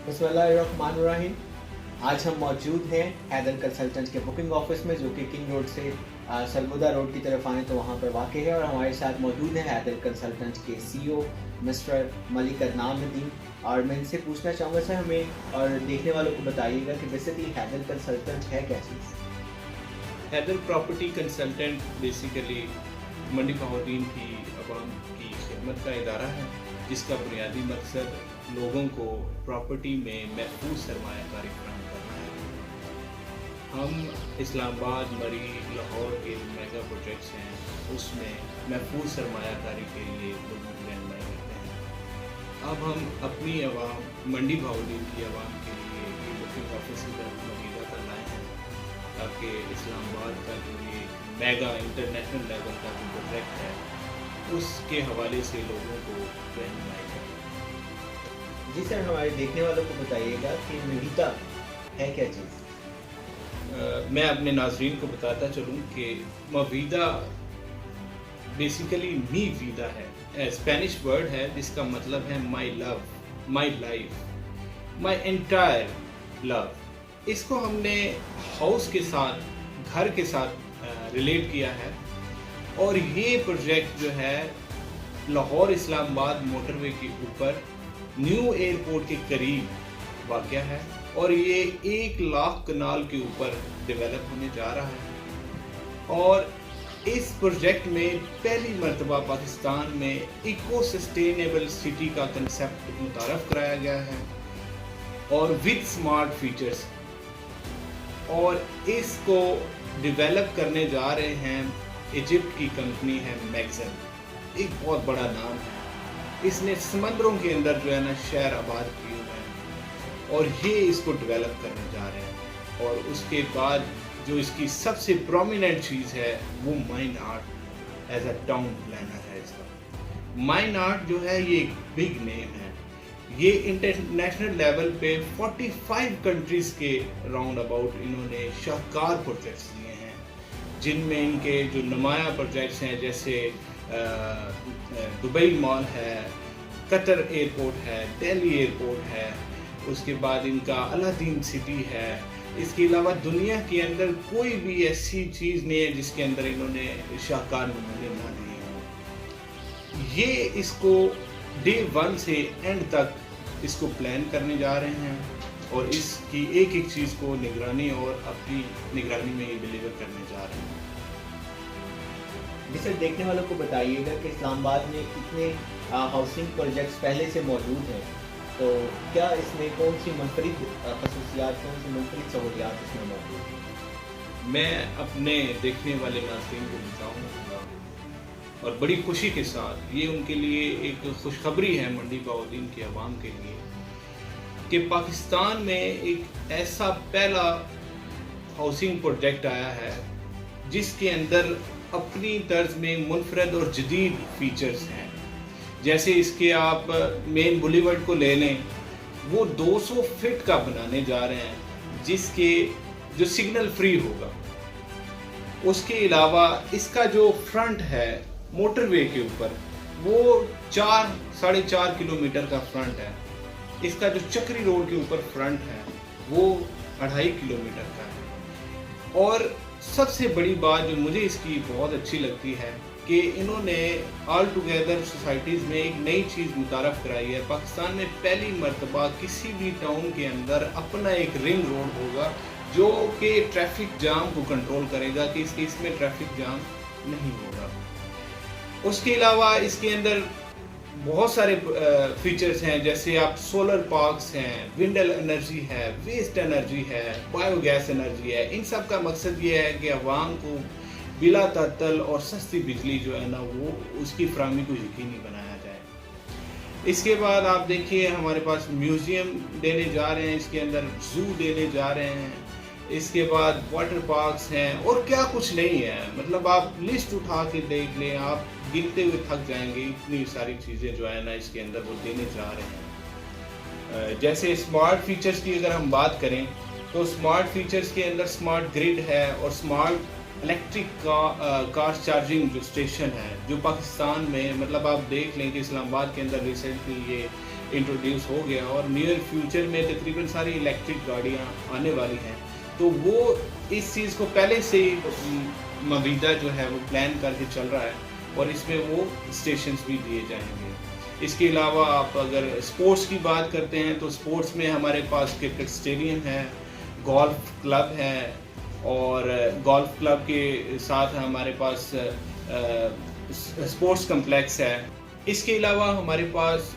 بسم اللہ الرحمن الرحیم. آج ہم موجود ہیں حیدر کنسلٹنٹ کے بکنگ آفس میں، جو کہ کنگ روڈ سے سرگودا روڈ کی طرف آنے تو وہاں پر واقع ہے، اور ہمارے ساتھ موجود ہیں حیدر کنسلٹنٹ کے CEO مسٹر ملک عدنان الدین. اور میں ان سے پوچھنا چاہوں گا سر، ہمیں اور دیکھنے والوں کو بتائیے گا کہ بیسیکلی حیدر کنسلٹنٹ ہے کیا چیز؟ حیدر پراپرٹی کنسلٹنٹ بیسیکلی منڈی بہاؤالدین کی عوام کی خدمت کا ادارہ ہے، جس کا بنیادی مقصد لوگوں کو پراپرٹی میں محفوظ سرمایہ کاری فراہم کرنا ہے. ہم اسلام آباد، مری، لاہور کے میگا پروجیکٹس ہیں، اس میں محفوظ سرمایہ کاری کے لیے لوگوں کی رہنمائی کرتے ہیں. اب ہم اپنی عوام، منڈی بہاؤالدین کی عوام کے لیے یہ بکنگ آفس کی طرف مدیدہ کر لائے ہیں، تاکہ اسلام آباد کا جو یہ میگا انٹرنیشنل لیول کا جو پروجیکٹ ہے، اس کے حوالے سے لوگوں کو رہنمائی کریں. جی سر، ہمارے دیکھنے والوں کو بتائیے گا کہ مویدا ہے کیا چیز؟ میں اپنے ناظرین کو بتاتا چلوں کہ مویدا بیسیکلی می ویدا ہے، اسپینش ورڈ ہے جس کا مطلب ہے مائی لو، مائی لائف، مائی انٹائر لو. اس کو ہم نے ہاؤس کے ساتھ، گھر کے ساتھ ریلیٹ کیا ہے، اور یہ پروجیکٹ جو ہے لاہور اسلام آباد موٹر وے کے اوپر نیو ایئرپورٹ کے قریب واقع ہے، اور یہ 1,00,000 کنال کے اوپر ڈیولپ ہونے جا رہا ہے. اور اس پروجیکٹ میں پہلی مرتبہ پاکستان میں ایکو سسٹینیبل سٹی کا کنسیپٹ متعارف کرایا گیا ہے، اور ود اسمارٹ فیچرز. اور اس کو ڈیولپ کرنے جا رہے ہیں ایجپٹ کی کمپنی ہے میگزن، ایک بہت بڑا نام ہے. اس نے سمندروں کے اندر جو ہے نا شہر آباد کیے ہوئے ہیں، اور یہ اس کو ڈیولپ کرنے جا رہے ہیں. اور اس کے بعد جو اس کی سب سے پرومیننٹ چیز ہے وہ mine art as a town planner ہے. اس کا مائن آرٹ جو ہے یہ ایک بگ نیم ہے. یہ انٹرنیشنل لیول پہ 45 کنٹریز کے راؤنڈ اباؤٹ انہوں نے شاہکار پروجیکٹس دیے ہیں، جن میں ان کے جو نمایاں پروجیکٹس ہیں جیسے دبئی مال ہے، قطر ایئرپورٹ ہے، دہلی ایئرپورٹ ہے، اس کے بعد ان کا الادین سٹی ہے. اس کے علاوہ دنیا کے اندر کوئی بھی ایسی چیز نہیں ہے جس کے اندر انہوں نے شاہکار نمونے نہ دیے ہوں. یہ اس کو ڈے 1 سے اینڈ تک اس کو پلان کرنے جا رہے ہیں، اور اس کی ایک ایک چیز کو نگرانی اور اپنی نگرانی میں یہ ڈیلیور کرنے جا رہے ہیں. جی سر، دیکھنے والوں کو بتائیے گا کہ اسلام آباد میں کتنے ہاؤسنگ پروجیکٹس پہلے سے موجود ہیں، تو کیا اس میں کون سی منفرد خصوصیات، کون سی منفرد سہولیات اس میں موجود ہیں؟ میں اپنے دیکھنے والے ناظرین کو بتاؤں گا، اور بڑی خوشی کے ساتھ یہ ان کے لیے ایک خوشخبری ہے منڈی بہاؤالدین کی عوام کے لیے، کہ پاکستان میں ایک ایسا پہلا ہاؤسنگ پروجیکٹ آیا ہے جس کے اندر اپنی طرز میں منفرد اور جدید فیچرز ہیں. جیسے اس کے آپ مین بولیورڈ کو لے لیں، وہ 200 فٹ کا بنانے جا رہے ہیں، جس کے جو سگنل فری ہوگا. اس کے علاوہ اس کا جو فرنٹ ہے موٹر وے کے اوپر، وہ 4.5 کلومیٹر کا فرنٹ ہے. اس کا جو چکری روڈ کے اوپر فرنٹ ہے وہ 2.5 کلومیٹر کا ہے. اور سب سے بڑی بات جو مجھے اس کی بہت اچھی لگتی ہے کہ انہوں نے آل ٹوگیدر سوسائٹیز میں ایک نئی چیز متعارف کرائی ہے. پاکستان میں پہلی مرتبہ کسی بھی ٹاؤن کے اندر اپنا ایک رنگ روڈ ہوگا جو کہ ٹریفک جام کو کنٹرول کرے گا، کہ اس میں ٹریفک جام نہیں ہوگا. اس کے علاوہ اس کے اندر بہت سارے فیچرز ہیں، جیسے آپ سولر پارکس ہیں، ونڈ انرجی ہے، ویسٹ انرجی ہے، بایو گیس انرجی ہے. ان سب کا مقصد یہ ہے کہ عوام کو بلا تعطل اور سستی بجلی جو ہے نا وہ اس کی فراہمی کو یقینی بنایا جائے. اس کے بعد آپ دیکھیے ہمارے پاس میوزیم دینے جا رہے ہیں، اس کے اندر زو دینے جا رہے ہیں، اس کے بعد واٹر پارکس ہیں، اور کیا کچھ نہیں ہے. مطلب آپ لسٹ اٹھا کے دیکھ لیں، آپ گنتے ہوئے تھک جائیں گے، اتنی ساری چیزیں جو ہے نا اس کے اندر وہ دینے جا رہے ہیں. جیسے اسمارٹ فیچرز کی اگر ہم بات کریں تو اسمارٹ فیچرز کے اندر اسمارٹ گریڈ ہے، اور اسمارٹ الیکٹرک کار چارجنگ جو اسٹیشن ہے جو پاکستان میں، مطلب آپ دیکھ لیں کہ اسلام آباد کے اندر ریسنٹلی یہ इंट्रोड्यूस हो गया और नियर फ्यूचर में तकरीबन सारी इलेक्ट्रिक गाड़ियाँ आने वाली हैं, तो वो इस चीज़ को पहले से ही मवीदा जो है वो प्लान करके चल रहा है और इसमें वो स्टेशंस भी दिए जाएंगे। इसके अलावा आप अगर स्पोर्ट्स की बात करते हैं तो स्पोर्ट्स में हमारे पास क्रिकेट स्टेडियम है, गोल्फ क्लब है और गोल्फ क्लब के साथ हमारे पास स्पोर्ट्स कम्प्लेक्स है। इसके अलावा हमारे पास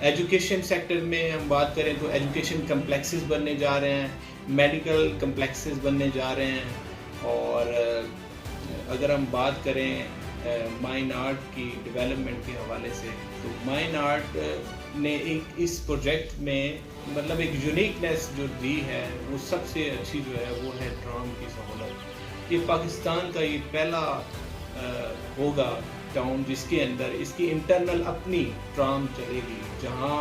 एजुकेशन सेक्टर में हम बात करें तो एजुकेशन कम्प्लेक्सेस बनने जा रहे हैं, मेडिकल कम्प्लेक्सेस बनने जा रहे हैं और अगर हम बात करें माइन आर्ट की डेवलपमेंट के हवाले से तो माइन आर्ट ने एक इस प्रोजेक्ट में मतलब एक यूनिकनेस जो दी है वो सबसे अच्छी जो है वो है ट्राम की सहूलत। ये पाकिस्तान का ये पहला होगा टाउन जिसके अंदर इसकी इंटरनल अपनी ट्राम चलेगी, जहाँ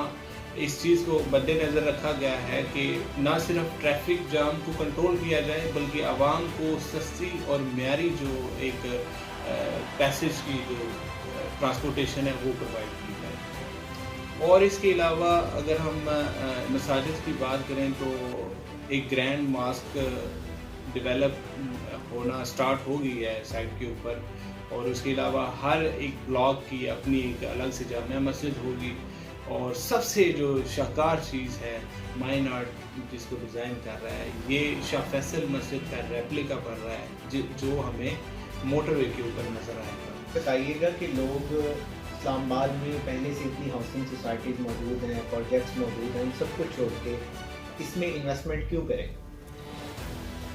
इस चीज़ को मद्देनज़र रखा गया है कि ना सिर्फ ट्रैफिक जाम को कंट्रोल किया जाए बल्कि आवाम को सस्ती और म्यारी जो एक पैसेज की जो ट्रांसपोर्टेशन है वो प्रोवाइड की जाए। और इसके अलावा अगर हम मसाजिद की बात करें तो एक ग्रैंड मास्क डेवलप होना स्टार्ट हो गई है साइट के ऊपर और उसके अलावा हर एक ब्लॉक की अपनी एक अलग से जामिया मस्जिद होगी और सबसे जो शाहकार चीज़ है माइन आर्ट जिसको डिज़ाइन कर रहा है ये शाह फैसल मस्जिद का रेप्लिका बन रहा है जो हमें मोटरवे के ऊपर नज़र आएगा। बताइएगा कि लोग इस्लामाबाद में पहले से इतनी हाउसिंग सोसाइटीज़ मौजूद हैं, प्रोजेक्ट्स मौजूद हैं, उन सब कुछ छोड़ के इसमें इन्वेस्टमेंट क्यों करें?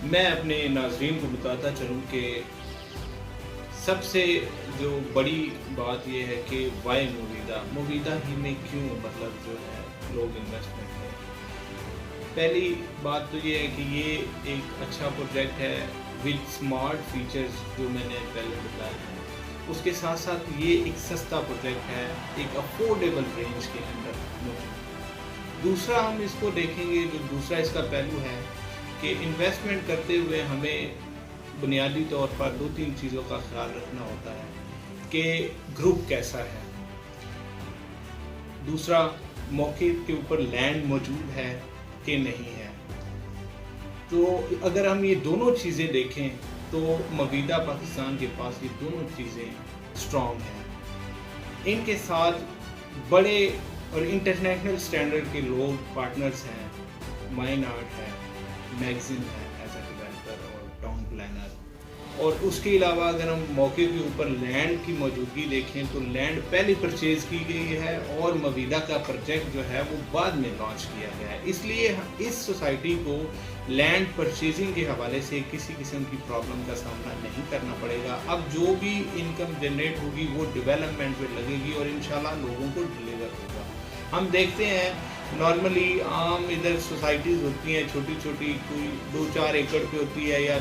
मैं अपने नाज़रीन को बताता चलूँ कि सबसे जो बड़ी बात ये है कि वाई मवीदा ही में क्यों मतलब जो है लोग इन्वेस्टमेंट करें। पहली बात तो ये है कि ये एक अच्छा प्रोजेक्ट है विद स्मार्ट फीचर्स जो मैंने पहले बताया है, उसके साथ साथ ये एक सस्ता प्रोजेक्ट है, एक अफोर्डेबल रेंज के अंदर मौजूद। दूसरा हम इसको देखेंगे, जो दूसरा इसका पहलू है कि इन्वेस्टमेंट करते हुए हमें बुनियादी तौर पर 2-3 चीज़ों का ख्याल रखना होता है कि ग्रुप कैसा है, दूसरा मौके के ऊपर लैंड मौजूद है कि नहीं है। तो अगर हम ये दोनों चीज़ें देखें तो मवीदा पाकिस्तान के पास ये दोनों चीज़ें स्ट्रॉन्ग हैं। इनके साथ बड़े और इंटरनेशनल स्टैंडर्ड के लोग पार्टनर्स हैं, माइन आर्ट है, मैगजीन है एज ए डेवलपर और टाउन प्लानर। और उसके अलावा अगर हम मौके के ऊपर लैंड की मौजूदगी देखें तो लैंड पहले परचेज की गई है और मवीदा का प्रोजेक्ट जो है वो बाद में लॉन्च किया गया है। इसलिए इस सोसाइटी को लैंड परचेजिंग के हवाले से किसी किस्म की प्रॉब्लम का सामना नहीं करना पड़ेगा। अब जो भी इनकम जनरेट होगी वो डेवलपमेंट पे लगेगी और इंशाल्लाह लोगों को डिलीवर होगा। हम देखते हैं नॉर्मली आम इधर सोसाइटीज़ होती हैं छोटी छोटी, कोई 2-4 एकड़ पे होती है या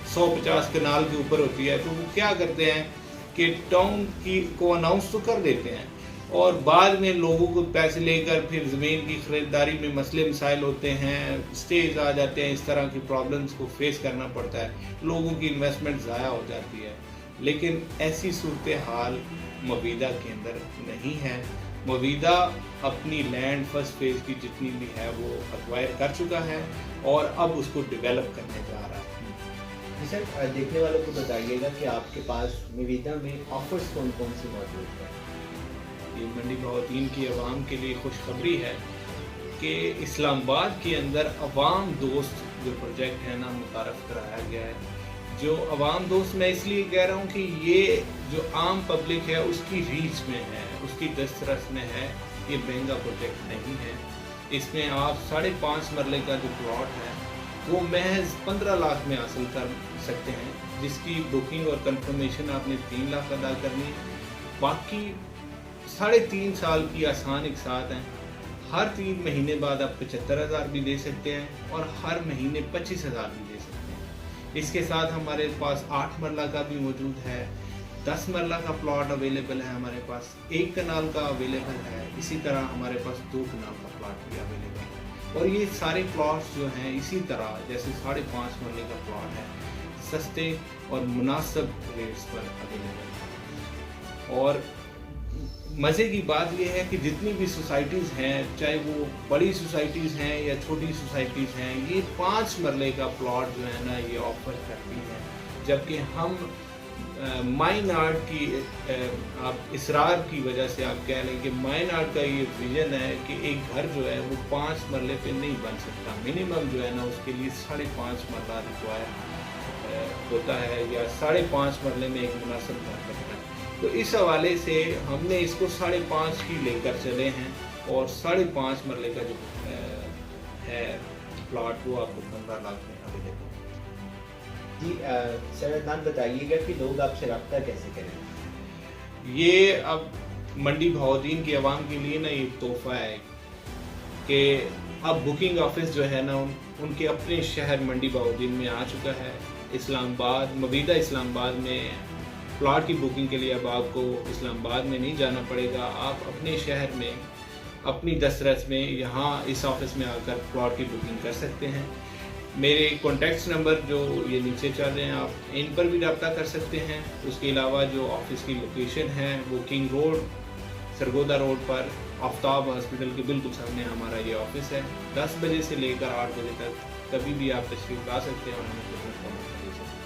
150 कनाल के ऊपर होती है, तो वो क्या करते हैं कि टाउन की को अनाउंस तो कर देते हैं और बाद में लोगों को पैसे लेकर फिर ज़मीन की ख़रीदारी में मसले मसाइल होते हैं, स्टेज आ जाते हैं, इस तरह की प्रॉब्लम्स को फेस करना पड़ता है, लोगों की इन्वेस्टमेंट ज़ाया हो जाती है। लेकिन ऐसी सूरत हाल मवीदा के अंदर नहीं है। मवीदा अपनी लैंड फर्स्ट फेज़ की जितनी भी है वो एक्वायर कर चुका है और अब उसको डेवलप करने जा रहा है। जी सर, देखने वालों को बताइएगा कि आपके पास मवीदा में ऑफर्स कौन कौन से मौजूद हैं? ये मंडी बहाउद्दीन की आवाम के लिए खुशखबरी है कि इस्लामाबाद के अंदर अवाम दोस्त जो प्रोजेक्ट है ना मुतारफ़ कराया गया है। जो अवाम दोस्त मैं इसलिए कह रहा हूँ कि ये जो आम पब्लिक है उसकी रीच में है, उसकी दस्तरस में है, ये महंगा प्रोजेक्ट नहीं है। इसमें आप 5.5 मरले का जो प्लॉट है वो महज 15 लाख में हासिल कर सकते हैं, जिसकी बुकिंग और कंफर्मेशन आपने 3 लाख अदा करनी है। बाकी 3.5 साल की आसान एक साथ हैं। हर 3 महीने बाद आप 75,000 भी दे सकते हैं और हर महीने 25,000 भी दे सकते हैं। इसके साथ हमारे पास 8 मरला का भी मौजूद है, 10 मरला का प्लॉट अवेलेबल है हमारे पास, 1 कनाल का अवेलेबल है, इसी तरह हमारे पास 2 कनाल का प्लॉट भी अवेलेबल है। और ये सारे प्लॉट्स जो हैं इसी तरह जैसे 5.5 मरले का प्लॉट है, सस्ते और मुनासिब रेट्स पर अवेलेबल है। और मज़े की बात यह है कि जितनी भी सोसाइटीज़ हैं, चाहे वो बड़ी सोसाइटीज़ हैं या छोटी सोसाइटीज़ हैं, ये 5 मरले का प्लॉट जो है ना ये ऑफ़र करती हैं। जबकि हम माइन आर्ट की आप इसरार की वजह से आप कह लें कि माइन आर्ट का ये विज़न है कि एक घर जो है वो 5 मरले पे नहीं बन सकता, मिनिमम जो है ना उसके लिए 5.5 मरला रिक्वायर होता है या 5.5 मरले में एक मुनासिब घर बनता है। तो इस हवाले से हमने इसको 5.5 ही लेकर चले हैं और 5.5 मरले का जो है प्लॉट वो आपको 15 लाख में अवेलेबल है। जी सर अदनान बताइएगा कि लोग आपसे रब्ता कैसे करें? ये अब मंडी बहाउद्दीन की आवाम के लिए ना ये तोहफा है कि अब बुकिंग ऑफिस जो है ना उनके अपने शहर मंडी बहाउद्दीन में आ चुका है। इस्लामाबाद मबीदा इस्लामाबाद में प्लॉट की बुकिंग के लिए अब आपको इस्लामाबाद में नहीं जाना पड़ेगा, आप अपने शहर में अपनी दस्तरस में यहाँ इस ऑफिस में आकर प्लॉट की बुकिंग कर सकते हैं। मेरे कॉन्टैक्ट्स नंबर जो ये नीचे चल रहे हैं आप इन पर भी रब्ता कर सकते हैं। उसके अलावा जो ऑफिस की लोकेशन है वो किंग रोड सरगोदा रोड पर आफ्ताब हॉस्पिटल के बिल्कुल सामने हमारा ये ऑफिस है। 10 बजे से लेकर 8 बजे तक कभी भी आप तशरीफ़ ला सकते हैं और हमें खिदमत का मौका दे सकते हैं।